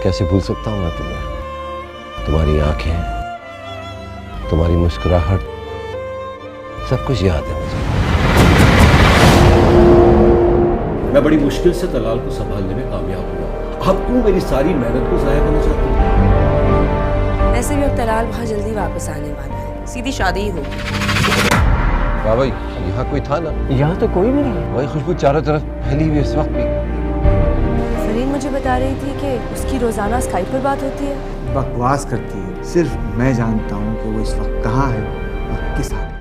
कैसे भूल सकता हूँ मैं तुम्हें? तुम्हारी आंखें, तुम्हारी मुस्कुराहट, सब कुछ याद है मुझे। मैं बड़ी मुश्किल से तलाल को संभालने में कामयाब हुआ। अब क्यों मेरी सारी मेहनत को जाया करना चाहती हूँ? वैसे भी अब तलाल बहुत जल्दी वापस आने वाला है, सीधी शादी ही होगी। वाह भाई, यहाँ कोई था ना? यहाँ तो कोई भी नहीं। वही खुशबू चारों तरफ फैली हुई इस वक्त भी। फरीन मुझे बता रही थी कि उसकी रोजाना स्काइप पर बात होती है। बकवास करती है। सिर्फ मैं जानता हूँ कि वो इस वक्त कहाँ है और किस हाल में।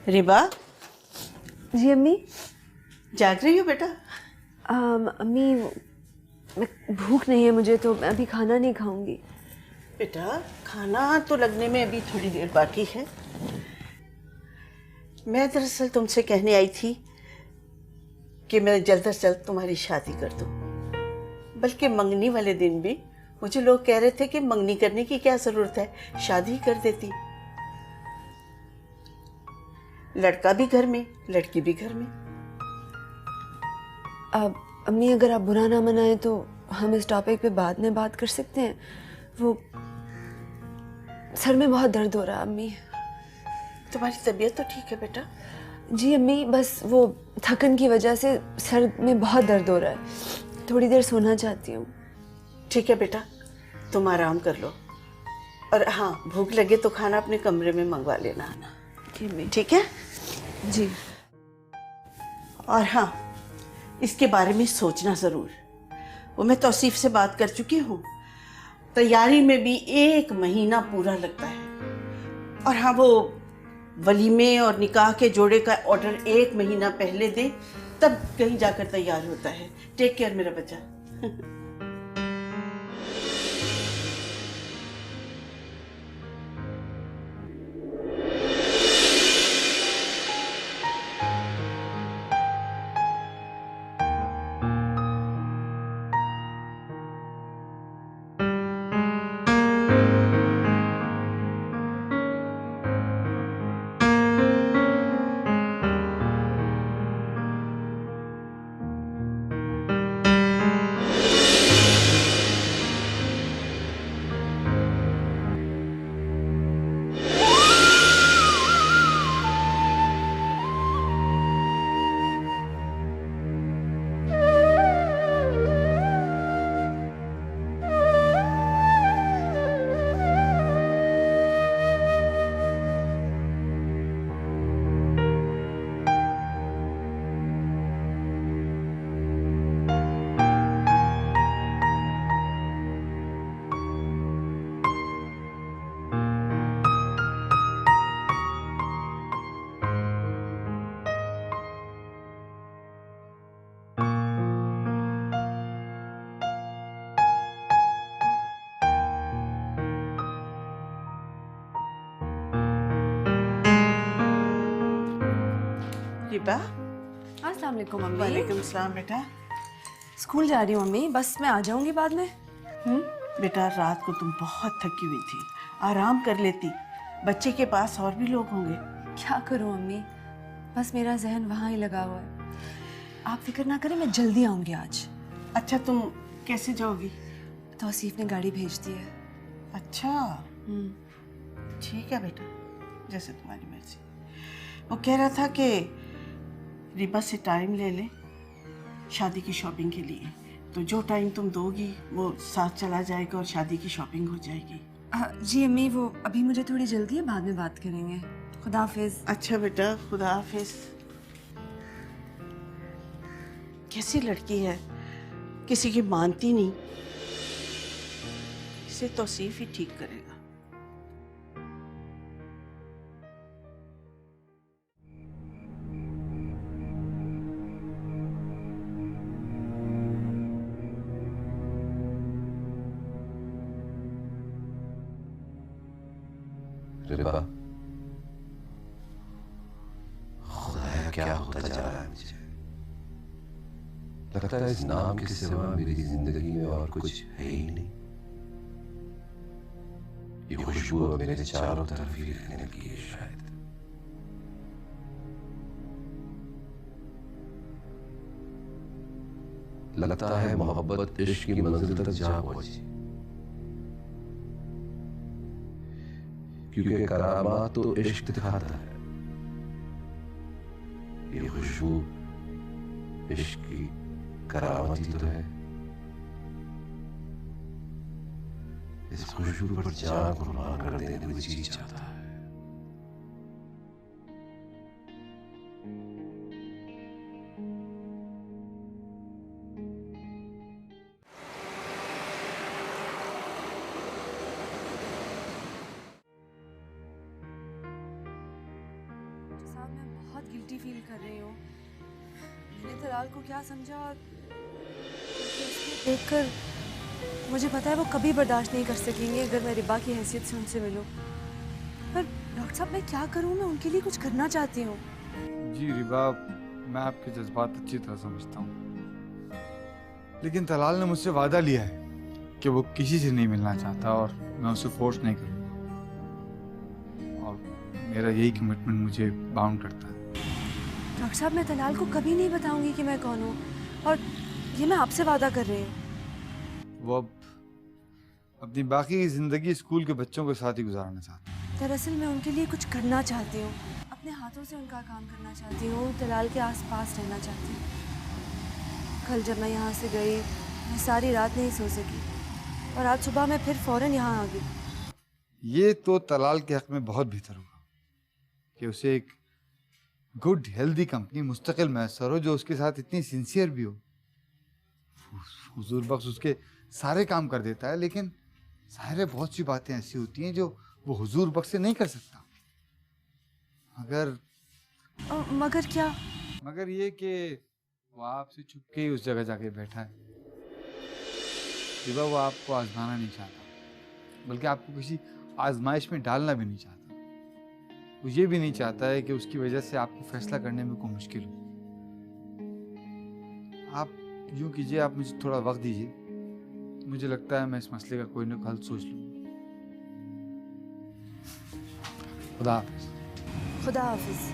रिबा, जी अम्मी। जाग रही हो बेटा? अम्मी, भूख नहीं है मुझे, तो मैं अभी खाना नहीं खाऊंगी। बेटा, खाना तो लगने में अभी थोड़ी देर बाकी है। मैं दरअसल तुमसे कहने आई थी कि मैं जल्द से जल्द तुम्हारी शादी कर दूं। बल्कि मंगनी वाले दिन भी मुझे लोग कह रहे थे कि मंगनी करने की क्या जरूरत है, शादी कर देती। लड़का भी घर में, लड़की भी घर में। अब अम्मी, अगर आप बुरा ना मनाएं तो हम इस टॉपिक पे बाद में बात कर सकते हैं। वो सर में बहुत दर्द हो रहा है अम्मी। तुम्हारी तबीयत तो ठीक है बेटा? जी अम्मी, बस वो थकन की वजह से सर में बहुत दर्द हो रहा है। थोड़ी देर सोना चाहती हूँ। ठीक है बेटा, तुम आराम कर लो। और हाँ, भूख लगे तो खाना अपने कमरे में मंगवा लेना आना। ठीक है जी। और हाँ, इसके बारे में सोचना ज़रूर। वो मैं तौसीफ से बात कर चुकी हूँ। तैयारी में भी 1 महीना पूरा लगता है। और हाँ, वो वलीमे और निकाह के जोड़े का ऑर्डर 1 महीना पहले दे, तब कहीं जाकर तैयार होता है। टेक केयर मेरा बच्चा। रिबा, अस्सलाम वालेकुम अम्मी। वालेकुम सलाम बेटा। स्कूल जा रही हूँ अम्मी, बस मैं आ जाऊंगी बाद में। बेटा, रात को तुम बहुत थकी हुई थी, आराम कर लेती। बच्चे के पास और भी लोग होंगे। क्या करूँ अम्मी, बस मेरा जहन वहाँ ही लगा हुआ है। आप फिक्र ना करें, मैं जल्दी आऊंगी आज। अच्छा, तुम कैसे जाओगी? तौसीफ ने गाड़ी भेज दी है। अच्छा, ठीक है बेटा, जैसे तुम्हारी मर्जी। वो कह रहा था कि रिबा से टाइम ले ले शादी की शॉपिंग के लिए, तो जो टाइम तुम दोगी वो साथ चला जाएगा और शादी की शॉपिंग हो जाएगी। जी अम्मी, वो अभी मुझे थोड़ी जल्दी है, बाद में बात करेंगे। खुदा हाफिज। अच्छा बेटा, खुदा हाफिज। कैसी लड़की है, किसी की मानती नहीं। इसे तौसीफ ही ठीक करेगा। रिबा, खुदा क्या होता जा रहा है मुझे। लगता है इस नाम के सिवा मेरी जिंदगी में और कुछ है ही नहीं। ये खुशबू अब मेरे चारों तरफ ही रहने लगी है शायद। लगता है मोहब्बत इश्क की मंजिल तक जा पहुंची, क्योंकि करामात तो इश्क दिखाता है। ये खुशबू इश्क की करामात ही तो है। इस खुशबू पर जान कुर्बान कर देने को जी चाहता है। साहब मैं बहुत गिल्टी फील कर रही हूँ। मैंने तलाल को क्या समझा और उसको देखकर मुझे पता है वो कभी बर्दाश्त नहीं कर सकेंगे अगर मैं रिबा की हैसियत से उनसे मिलूं। पर डॉक्टर साहब मैं क्या करूँ, मैं उनके लिए कुछ करना चाहती हूँ। जी रिबा, मैं आपके जज्बात अच्छी तरह समझता हूँ, लेकिन तलाल ने मुझसे वादा लिया है कि वो किसी से नहीं मिलना चाहता और मैं उसे फोर्स नहीं करूँगा, और मेरा यही कमिटमेंट मुझे बाउंड करता है। डॉक्टर साहब मैं तलाल को कभी नहीं बताऊंगी कि मैं कौन हूँ, और ये मैं आपसे वादा कर रही हूँ। वो अब अपनी बाकी की जिंदगी स्कूल के बच्चों के साथ ही गुजारना चाहता है। दरअसल मैं उनके लिए कुछ करना चाहती हूँ, अपने हाथों से उनका काम करना चाहती हूँ, तलाल के आसपास रहना चाहती हूँ। कल जब मैं यहाँ से गई मैं सारी रात नहीं सो सकी, और आज सुबह मैं फिर फौरन यहाँ आ गई। ये तो तलाल के हक में बहुत बेहतर होगा कि उसे एक गुड हेल्दी कंपनी मुस्तकिल मैसर हो जो उसके साथ इतनी सिंसियर भी हो। हुजूर बख्श उसके सारे काम कर देता है, लेकिन सारे बहुत सी बातें ऐसी होती हैं जो वो हुजूर बख्श से नहीं कर सकता। मगर क्या? मगर ये कि वो आपसे छुपके ही उस जगह जाके बैठा है। रिबा, वो आपको आजमाना नहीं चाहता, बल्कि आपको किसी आजमाइश में डालना भी नहीं चाहता। वो ये भी नहीं चाहता है कि उसकी वजह से आपको फैसला करने में कोई मुश्किल हो। आप यूं कीजिए, आप मुझे थोड़ा वक्त दीजिए, मुझे लगता है मैं इस मसले का कोई ना कोई हल सोच लूँगा। खुदा हाफिज। खुदा हाफिज।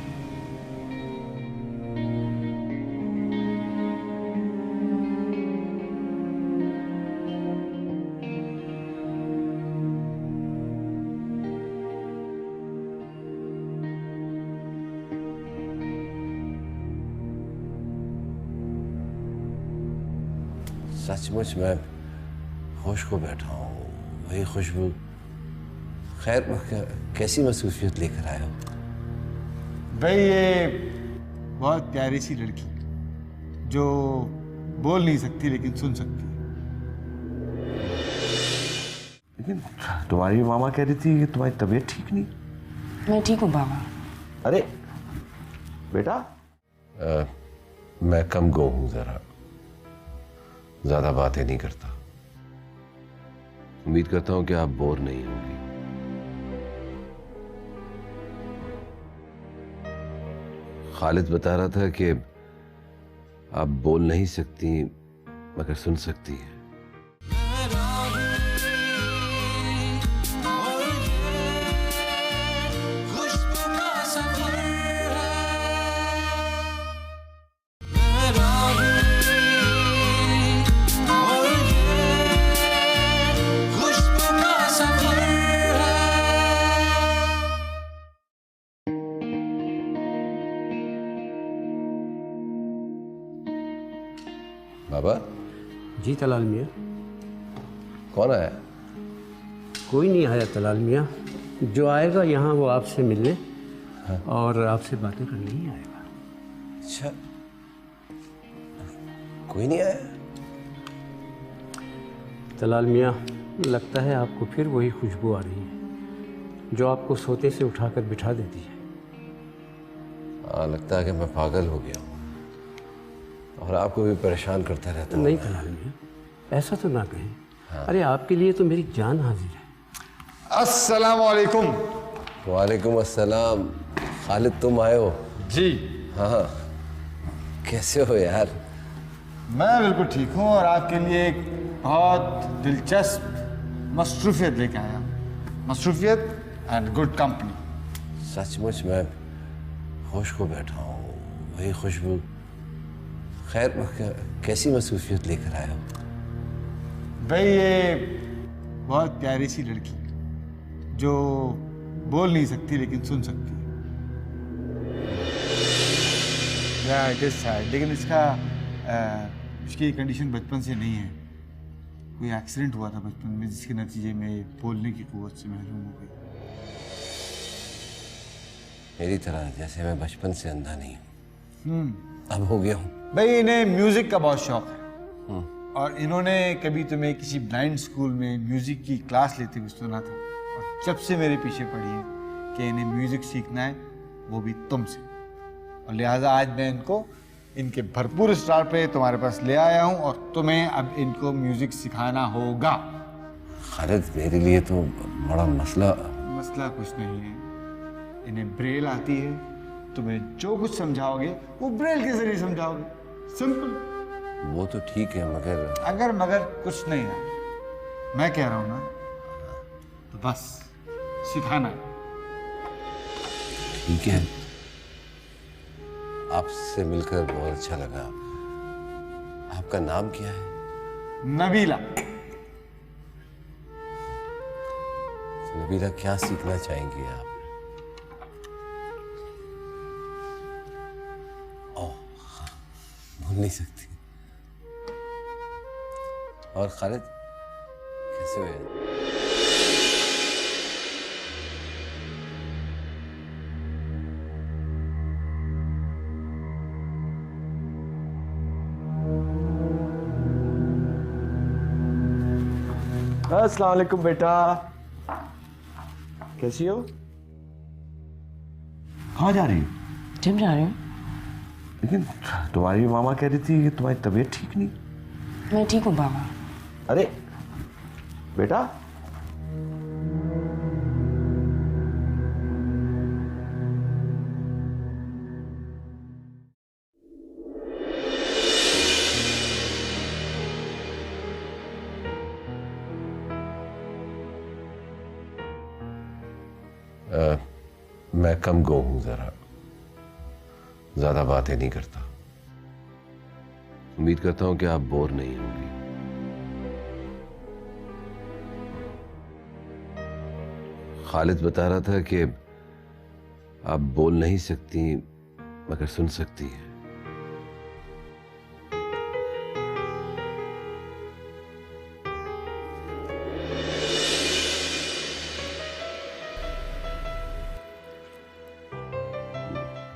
सचमुच मैं होश को बैठा हूँ, वही खुशबू। खैर कैसी मसरूफियत लेकर आया हो? भाई ये बहुत प्यारी सी लड़की जो बोल नहीं सकती लेकिन सुन सकती है। लेकिन तुम्हारी मामा कह रही थी कि तुम्हारी तबीयत ठीक नहीं। मैं ठीक हूँ बाबा। अरे बेटा, मैं कम गो हूँ, जरा ज्यादा बातें नहीं करता। उम्मीद करता हूं कि आप बोर नहीं होंगी। खालिद बता रहा था कि आप बोल नहीं सकती मगर सुन सकती हैं। बाबा जी तलाल मियाँ। कौन आया? कोई नहीं आया तलाल मियाँ, जो आएगा यहाँ वो आपसे मिलने और आपसे बातें करने ही आएगा। अच्छा, कोई नहीं आया? तलाल मियाँ, लगता है आपको फिर वही खुशबू आ रही है जो आपको सोते से उठाकर बिठा देती है। हाँ, लगता है कि मैं पागल हो गया हूँ और आपको भी परेशान करता रहता हूँ। नहीं तलाल मियाँ, ऐसा तो ना कहें। अरे आपके लिए तो मेरी जान हाजिर है। अस्सलाम वालेकुम। वालेकुम अस्सलाम। खालिद तुम आए हो? जी हाँ, कैसे हो यार? मैं बिल्कुल ठीक हूँ और आपके लिए एक बहुत दिलचस्प मसरूफियत लेके आया हूँ। मसरूफियत एंड गुड कंपनी। सचमुच मैं होश को बैठा हूँ, वही खुशबू। खैर, कैसी मसरूफियत लेकर आए हो? भाई ये बहुत प्यारी सी लड़की जो बोल नहीं सकती लेकिन सुन सकती है। इट इज सैड, लेकिन इसकी कंडीशन बचपन से नहीं है। कोई एक्सीडेंट हुआ था बचपन में जिसके नतीजे में बोलने की कुव्वत से महरूम हो गई। मेरी तरह, जैसे मैं बचपन से अंधा नहीं हूँ, अब हो गया हूँ। भाई इन्हें म्यूजिक का बहुत शौक है और इन्होंने कभी तुम्हें किसी ब्लाइंड स्कूल में म्यूजिक की क्लास लेते हुए सुना था और जब से मेरे पीछे पड़ी है कि इन्हें म्यूजिक सीखना है, वो भी तुमसे। और लिहाजा आज मैं इनको इनके भरपूर स्टार पे तुम्हारे पास ले आया हूँ और तुम्हें अब इनको म्यूजिक सिखाना होगा। खालिद, मेरे लिए तो बड़ा मसला कुछ नहीं है। इन्हें ब्रेल आती है, तुम्हें जो कुछ समझाओगे वो ब्रेल के जरिए समझाओगे। सिंपल। वो तो ठीक है, मगर अगर मगर कुछ नहीं है, मैं कह रहा हूं ना, तो बस सिखाना है। ठीक है। आपसे मिलकर बहुत अच्छा लगा। आपका नाम क्या है? नबीला। नबीला, क्या सीखना चाहेंगी आप? ओह, भूल नहीं सकती। और खालिद, कैसे हो यार? अस्सलाम वालेकुम बेटा, कैसी हो? कहाँ जा रही हो? जिम जा रही हूँ। लेकिन तुम्हारी मामा कह रही थी कि तुम्हारी तबीयत ठीक नहीं। मैं ठीक हूँ बाबा। अरे बेटा, मैं कम गो हूं, जरा ज्यादा बातें नहीं करता। उम्मीद करता हूं कि आप बोर नहीं होंगी। खालिद बता रहा था कि आप बोल नहीं सकती मगर सुन सकती हैं।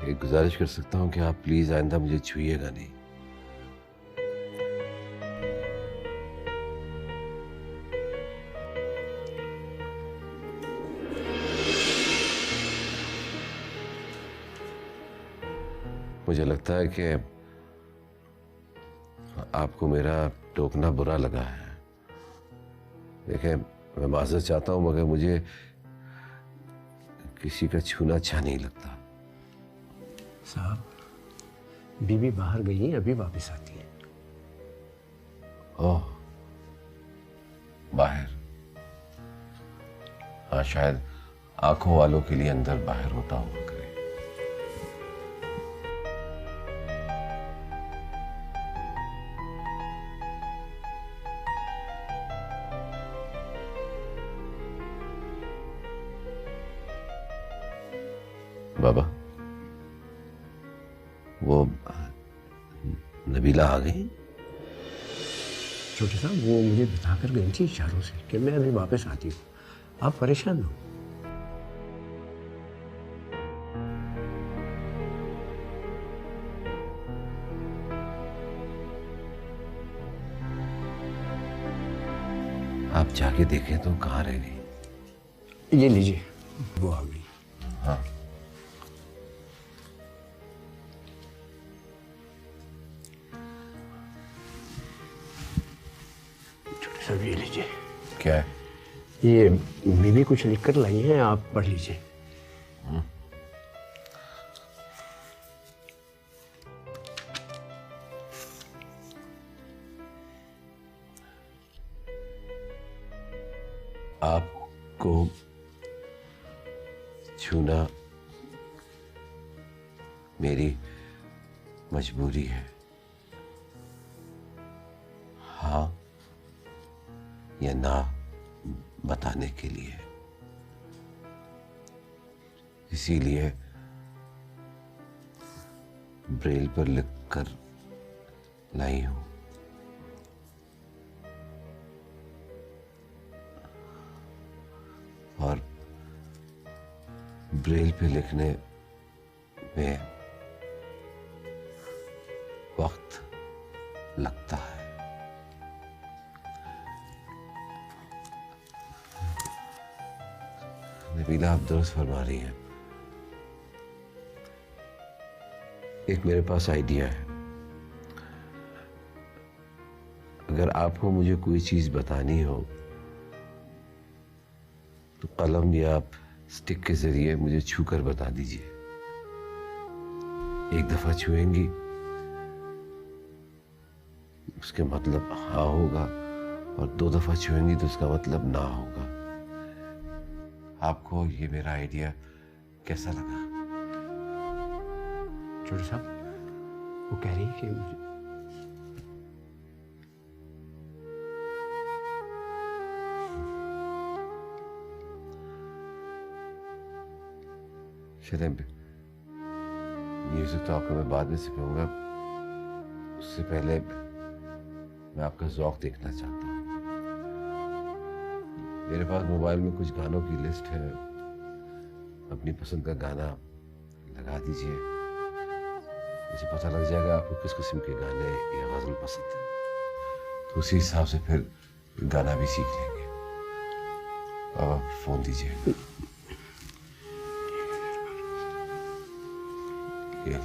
एक गुजारिश कर सकता हूं कि आप प्लीज आइंदा मुझे छूइएगा नहीं। मुझे लगता है कि आपको मेरा टोकना बुरा लगा है। देखें, मैं माजरत चाहता हूं मगर मुझे किसी का छूना अच्छा नहीं लगता। साहब, बीबी बाहर गई है, अभी वापस आती है। ओह, बाहर? हाँ, शायद आंखों वालों के लिए अंदर बाहर होता हुआ करे। बाबा, वो नबीला आ गई? छोटे साहब, वो मुझे बताकर गई थी इशारों से कि मैं अभी वापस आती हूँ। आप परेशान हो। आप जाके देखें तो कहाँ रह गई? ये लीजिए, वो आ गई। हाँ, सब ये लीजिए। क्या है? ये बीबी कुछ लिख कर लाई हैं, आप पढ़ लीजिए। आपको छूना मेरी मजबूरी है, हाँ या ना बताने के लिए। इसीलिए ब्रेल पर लिखकर लाई हूं। और ब्रेल पे लिखने में वक्त लगता है। नबीला, आप दुरुस्त फरमा रही हैं। एक मेरे पास आइडिया है। अगर आपको मुझे कोई चीज बतानी हो तो कलम या स्टिक के जरिए मुझे छूकर बता दीजिए। एक दफा छुएंगी, उसके मतलब हाँ होगा, और 2 दफा छुएंगी तो उसका मतलब ना होगा। आपको ये मेरा आइडिया कैसा लगा? छोटे साहब, वो कह रही है कि मुझे चलें, म्यूजिक तो आपको मैं बाद में सिखाऊंगा। उससे पहले मैं आपका ज़ौक़ देखना चाहता हूँ। मेरे पास मोबाइल में कुछ गानों की लिस्ट है। अपनी पसंद का गाना लगा दीजिए, मुझे पता लग जाएगा आपको किस किस्म के गाने या गज़ल पसंद है, तो उसी हिसाब से फिर गाना भी सीख लेंगे। अब आप फ़ोन दीजिए। ये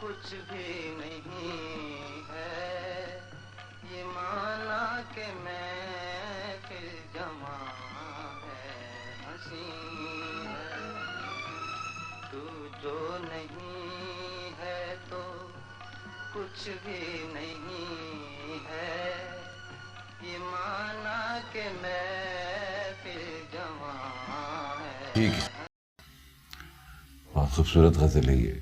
कुछ भी नहीं है, ये माना कि मैं फिर जमा है, हंसी है। तू जो नहीं है तो कुछ भी नहीं है, ये माना कि मैं फिर जमा है। ठीक है, बहुत खूबसूरत गज़ल है ये।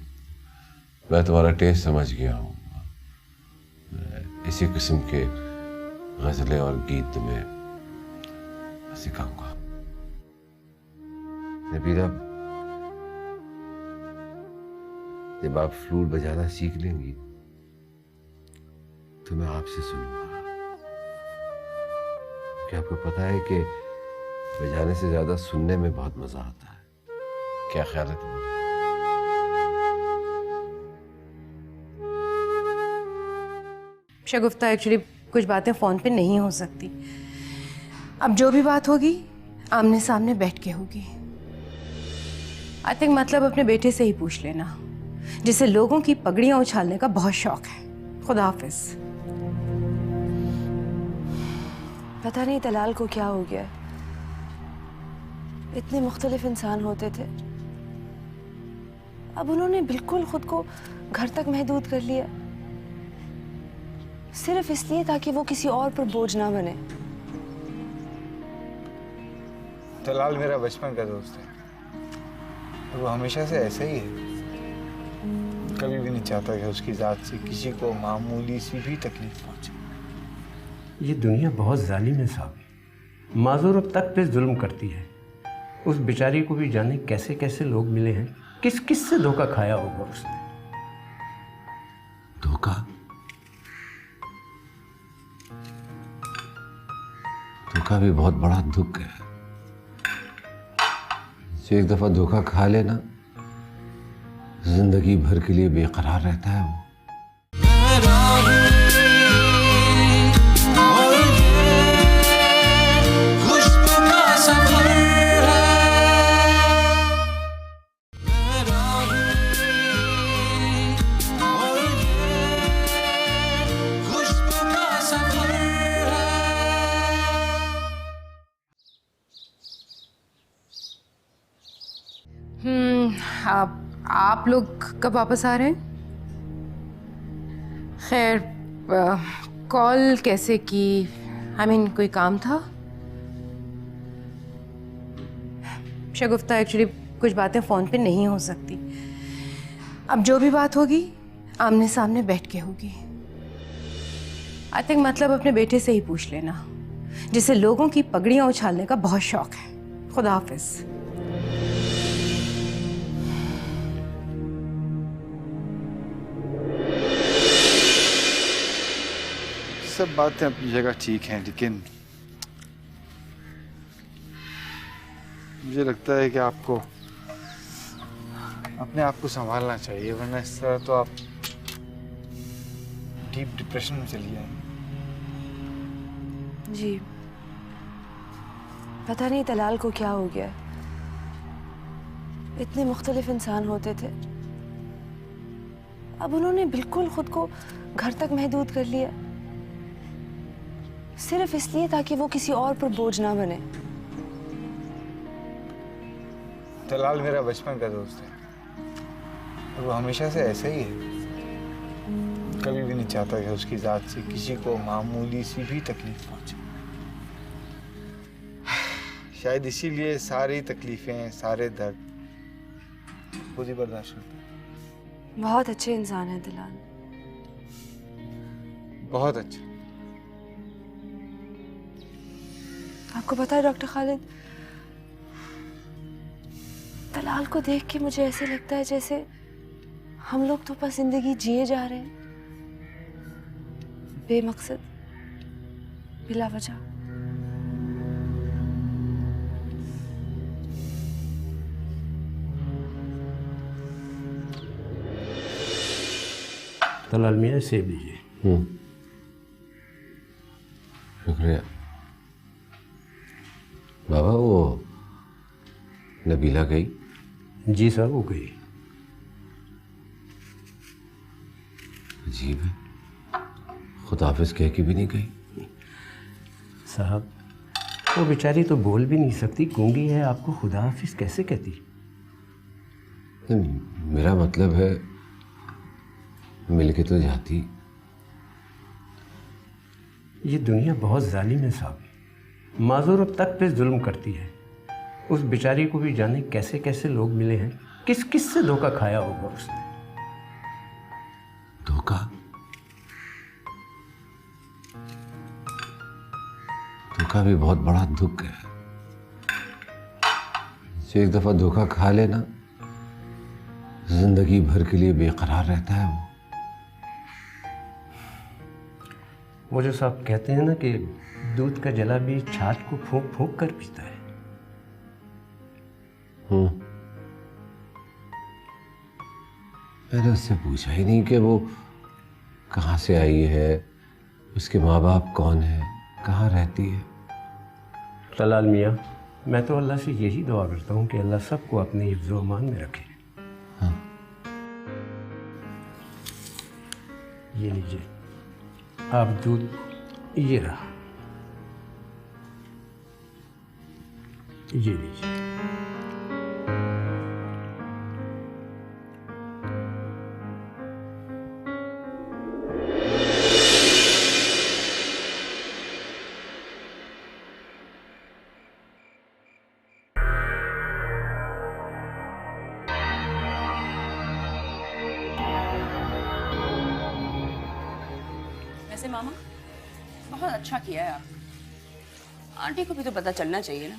मैं तुम्हारा टेस्ट समझ गया हूँ। इसी किस्म के गज़लें और गीत तुम्हें सिखाऊंगा। नबीला, जब आप फ्लूट बजाना सीख लेंगी तो मैं आपसे सुनूंगा। क्या आपको पता है कि बजाने से ज्यादा सुनने में बहुत मजा आता है? क्या ख्याल है तुम्हारा? शगुफ्ता, एक्चुअली कुछ बातें फ़ोन पे नहीं हो सकती। अब जो भी बात होगी आमने सामने बैठ के होगी। आई थिंक मतलब अपने बेटे से ही पूछ लेना, जिसे लोगों की पगड़ियां उछालने का बहुत शौक है। खुदा हाफिज। पता नहीं तलाल को क्या हो गया। इतने मुख्तलिफ इंसान होते थे, अब उन्होंने बिल्कुल खुद को घर तक महदूद कर लिया, सिर्फ इसलिए ताकि वो किसी और पर बोझ ना बने। तलाल मेरा बचपन का दोस्त है, वो हमेशा से ऐसा ही है। कभी भी नहीं चाहता कि उसकी जात से किसी को मामूली सी भी तकलीफ पहुंचे। ये दुनिया बहुत जालिम है साहब, माजूर तक पे जुल्म करती है। उस बेचारी को भी जाने कैसे कैसे लोग मिले हैं, किस किस से धोखा खाया होगा उसने। धोखा? धोखा भी बहुत बड़ा दुख है। जो एक दफा धोखा खा लेना, जिंदगी भर के लिए बेकरार रहता है वो। आप लोग कब वापस आ रहे हैं? खैर, कॉल कैसे की? आई मीन कोई काम था? शगुफ्ता, एक्चुअली कुछ बातें फ़ोन पे नहीं हो सकती। अब जो भी बात होगी आमने सामने बैठ के होगी। आई थिंक मतलब अपने बेटे से ही पूछ लेना, जिसे लोगों की पगड़ियाँ उछालने का बहुत शौक है। खुदा हाफिज। सब बातें अपनी जगह ठीक हैं, लेकिन मुझे लगता है कि आपको अपने आप को संभालना चाहिए, वरना इस तरह तो आप डीप डिप्रेशन में चली जाएंगे। जी, पता नहीं तलाल को क्या हो गया। इतने मुख्तलिफ इंसान होते थे, अब उन्होंने बिल्कुल खुद को घर तक महदूद कर लिया, सिर्फ इसलिए ताकि वो किसी और पर बोझ ना बने। तलाल मेरा बचपन का दोस्त है और वो हमेशा से ऐसा ही है। कभी भी नहीं चाहता कि उसकी जात से किसी को मामूली सी भी तकलीफ पहुंचे। शायद इसीलिए सारी तकलीफें, सारे दर्द खुद ही बर्दाश्त करता है। बहुत अच्छे इंसान है तलाल, बहुत अच्छा। आपको पता है डॉक्टर खालिद, तलाल को देख के मुझे ऐसे लगता है जैसे हम लोग तो बस जिंदगी जिए जा रहे हैं, बेमकसद, बिला वजह। तलाल मियाँ, सेब लीजिए। शुक्रिया बाबा। वो नबीला गई? जी साहब, वो गई। अजीब है, खुदाफिज कह के भी नहीं गई। साहब, वो बेचारी तो बोल भी नहीं सकती, गूंगी है, आपको खुदा हाफिज कैसे कहती? मेरा मतलब है मिल के तो जाती। ये दुनिया बहुत जालिम है साहब, माजूर तक पे जुल्म करती है। उस बेचारी को भी जाने कैसे कैसे लोग मिले हैं, किस किस से धोखा खाया होगा उसने। धोखा? धोखा भी बहुत बड़ा दुख है। जो एक दफा धोखा खा लेना, जिंदगी भर के लिए बेकरार रहता है वो जो साहब कहते हैं ना कि दूध का जला भी छाछ को फूंक फूंक कर पीता है। मैंने उससे पूछा ही नहीं कि वो कहाँ से आई है, उसके माँ बाप कौन है, कहाँ रहती है। तलाल मियाँ, मैं तो अल्लाह से यही दुआ करता हूँ कि अल्लाह सबको अपने हिफ्ज़-ओ अमान में रखे। हाँ। ये लीजिए आप दूध, ये रहा, ये लीजिए। वैसे मामा, बहुत अच्छा किया है आप। आंटी को भी तो पता चलना चाहिए ना।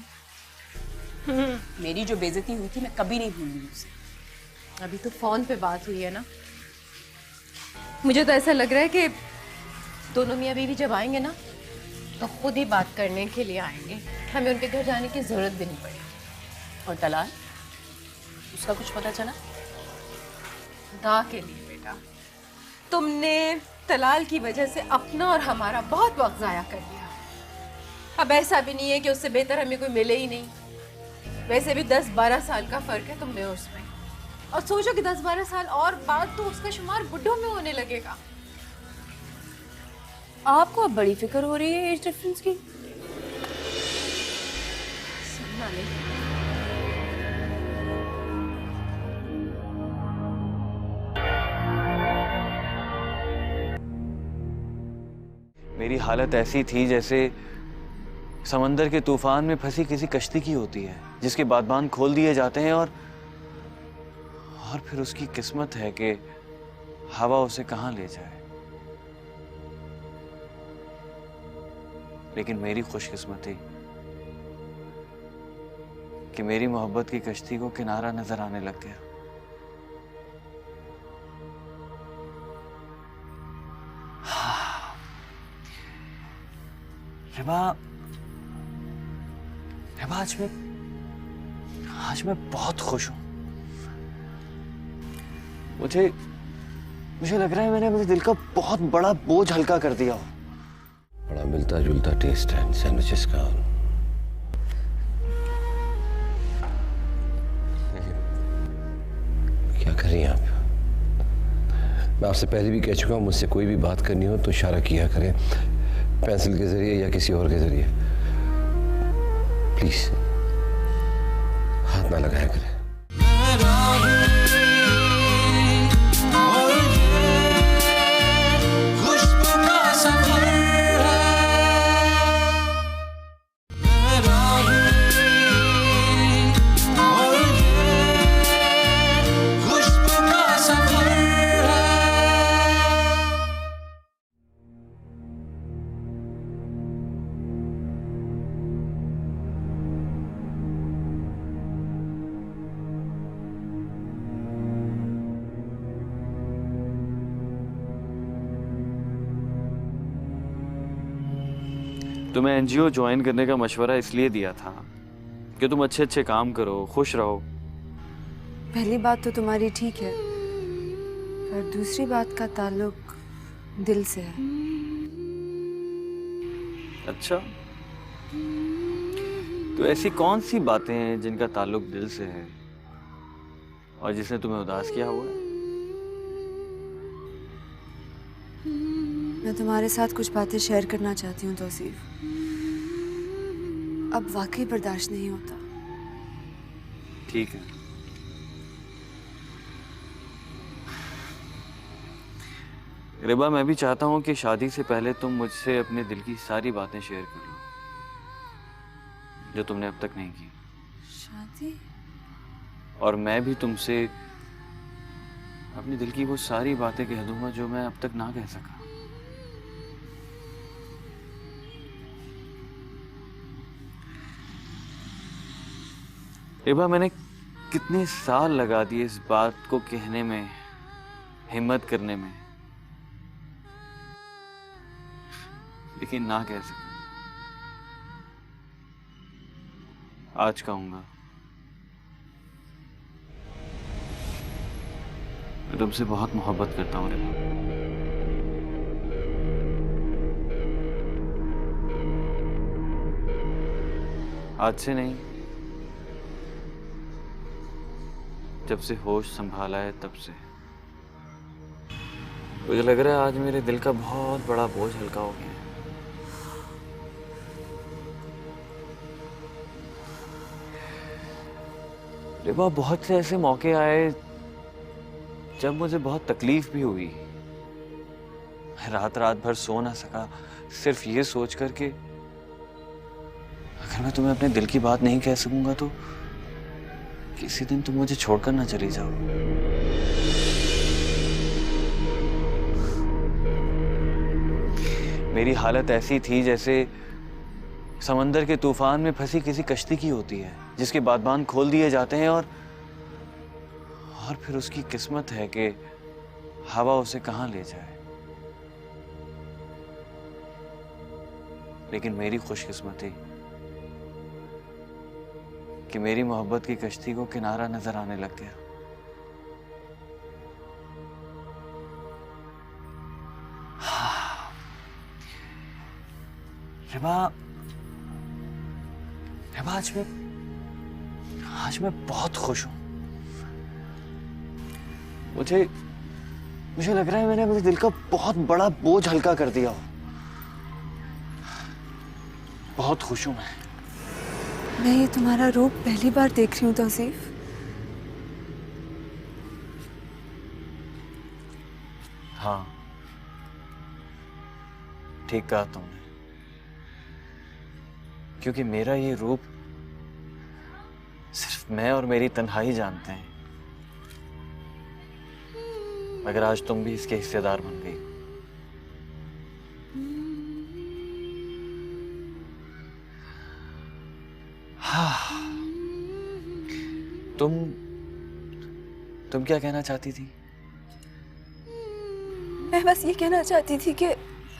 मेरी जो बेइज्जती हुई थी मैं कभी नहीं भूलूंगी उसे। अभी तो फोन पे बात हुई है ना, मुझे तो ऐसा लग रहा है कि दोनों मियाँ बीवी जब आएंगे ना तो खुद ही बात करने के लिए आएंगे, हमें उनके घर जाने की जरूरत भी नहीं पड़ेगी। और तलाल, उसका कुछ पता चला? खुदा के लिए बेटा, तुमने तलाल की वजह से अपना और हमारा बहुत वक्त ज़ाया कर दिया। अब ऐसा भी नहीं है कि उससे बेहतर हमें कोई मिले ही नहीं। वैसे भी 10-12 साल का फ़र्क है तुम में और उसमें, और सोचो कि 10-12 साल और बाद तो उसका शुमार बुढ़ों में होने लगेगा। आपको अब बड़ी फिक्र हो रही है एज डिफरेंस की। सुनना नहीं, मेरी हालत ऐसी थी जैसे समंदर के तूफान में फंसी किसी कश्ती की होती है, जिसके बादबान खोल दिए जाते हैं और फिर उसकी किस्मत है कि हवा उसे कहां ले जाए। लेकिन मेरी खुशकिस्मती कि मेरी मोहब्बत की कश्ती को किनारा नजर आने लग गया। रिबा, आज मैं बहुत खुश हूं। मुझे लग रहा है मैंने अपने दिल का बहुत बड़ा बोझ हल्का कर दिया हो। बड़ा मिलता जुलता टेस्ट है सैंडविचेस का। क्या कर रही हैं आप? मैं आपसे पहले भी कह चुका हूं, मुझसे कोई भी बात करनी हो तो इशारा किया करें, पेंसिल के जरिए या किसी और के जरिए। प्लीज हाथ ना लगाया करें। तुम्हें एनजीओ ज्वाइन करने का मशवरा इसलिए दिया था कि तुम अच्छे अच्छे काम करो, खुश रहो। पहली बात तो तुम्हारी ठीक है, पर दूसरी बात का ताल्लुक दिल से है। अच्छा, तो ऐसी कौन सी बातें हैं जिनका ताल्लुक दिल से है और जिसने तुम्हें उदास किया हुआ है? मैं तुम्हारे साथ कुछ बातें शेयर करना चाहती हूँ तौसीफ। अब वाकई बर्दाश्त नहीं होता। ठीक है, रिबा, मैं भी चाहता हूँ कि शादी से पहले तुम मुझसे अपने दिल की सारी बातें शेयर कर लो जो तुमने अब तक नहीं की। शादी? और मैं भी तुमसे अपने दिल की वो सारी बातें कह दूंगा जो मैं अब तक ना कह सका। रिबा, मैंने कितने साल लगा दिए इस बात को कहने में, हिम्मत करने में, लेकिन ना कह सका। आज कहूंगा। मैं तुमसे बहुत मोहब्बत करता हूँ रिबा। आज से नहीं, जब से होश संभाला है तब से। मुझे लग रहा है आज मेरे दिल का बहुत बड़ा बोझ हल्का हो गया है। रिबा, बहुत से ऐसे मौके आए जब मुझे बहुत तकलीफ भी हुई। रात भर सो ना सका, सिर्फ ये सोच कर के अगर मैं तुम्हें अपने दिल की बात नहीं कह सकूंगा तो किसी दिन तुम मुझे छोड़कर ना चली जाओ। मेरी हालत ऐसी थी जैसे समंदर के तूफान में फंसी किसी कश्ती की होती है, जिसके बादबान खोल दिए जाते हैं और फिर उसकी किस्मत है कि हवा उसे कहां ले जाए। लेकिन मेरी खुशकिस्मती कि मेरी मोहब्बत की कश्ती को किनारा नजर आने लग गया। रिबा, आज मैं बहुत खुश हूं। मुझे लग रहा है मैंने अपने दिल का बहुत बड़ा बोझ हल्का कर दिया हो। बहुत खुश हूं मैं ये तुम्हारा रूप पहली बार देख रही हूँ तौसीफ। हाँ, ठीक कहा तुमने, क्योंकि मेरा ये रूप सिर्फ मैं और मेरी तन्हाई जानते हैं, मगर आज तुम भी इसके हिस्सेदार बन गई। हाँ, तुम क्या कहना चाहती थी? मैं बस ये कहना चाहती थी कि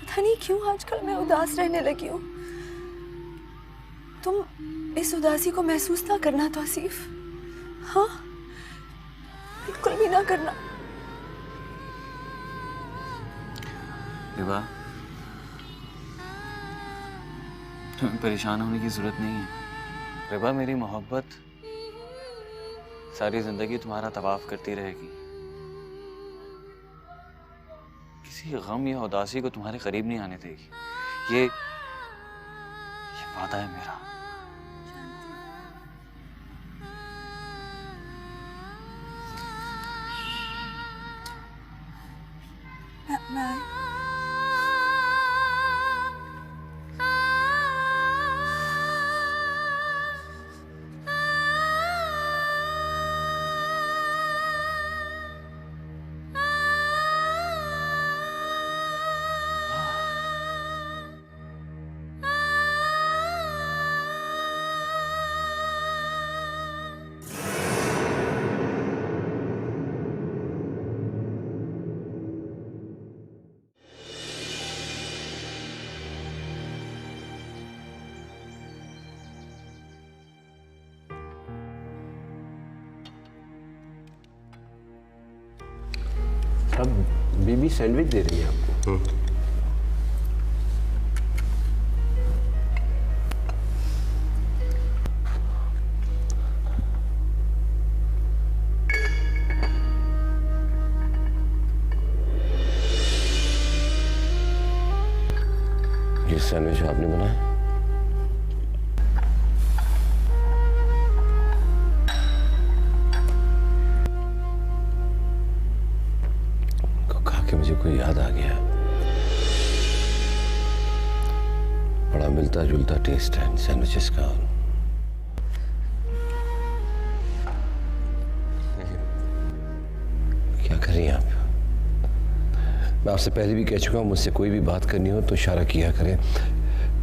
पता नहीं क्यों आजकल मैं उदास रहने लगी हूँ। तुम इस उदासी को महसूस ना करना तौसीफ, हाँ, बिल्कुल भी ना करना। रिबा, तुम्हें परेशान होने की जरूरत नहीं है। रिबा, मेरी मोहब्बत सारी जिंदगी तुम्हारा तवाफ करती रहेगी, किसी गम या उदासी को तुम्हारे करीब नहीं आने देगी। ये वादा है मेरा। मैं अब बीबी सैंडविच दे रही है आपको। ये सैंडविच आपने बनाया? कि मुझे कोई याद आ गया। बड़ा मिलता जुलता टेस्ट है इन सैंडविचेस का। क्या कर रही हैं आप? मैं आपसे पहले भी कह चुका हूं, मुझसे कोई भी बात करनी हो तो इशारा किया करें,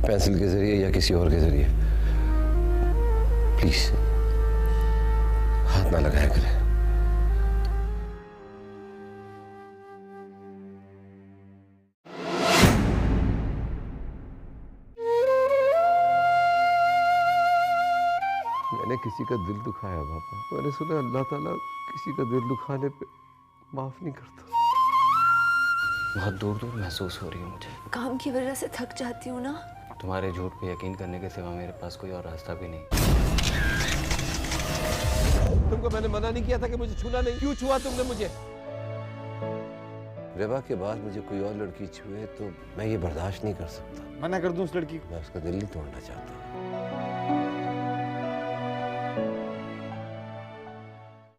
पेंसिल के जरिए या किसी और के जरिए। प्लीज हाथ ना लगाया करें। मैंने किसी का दिल दुखाया पापा। मैंने सुना अल्लाह ताला किसी का दिल दुखाने पे माफ नहीं करता। बहुत दूर दूर महसूस हो रही है मुझे। काम की वजह से थक जाती हूँ ना। तुम्हारे झूठ पे यकीन करने के सिवा मेरे पास कोई और रास्ता भी नहीं। तुमको मैंने मना नहीं किया था कि मुझे छूना नहीं, क्यों छुआ तुमने मुझे? रिबा के बाद मुझे कोई और लड़की छुए तो मैं ये बर्दाश्त नहीं कर सकता। मना कर दूं उस लड़की को? मैं उसका दिल नहीं तोड़ना चाहता।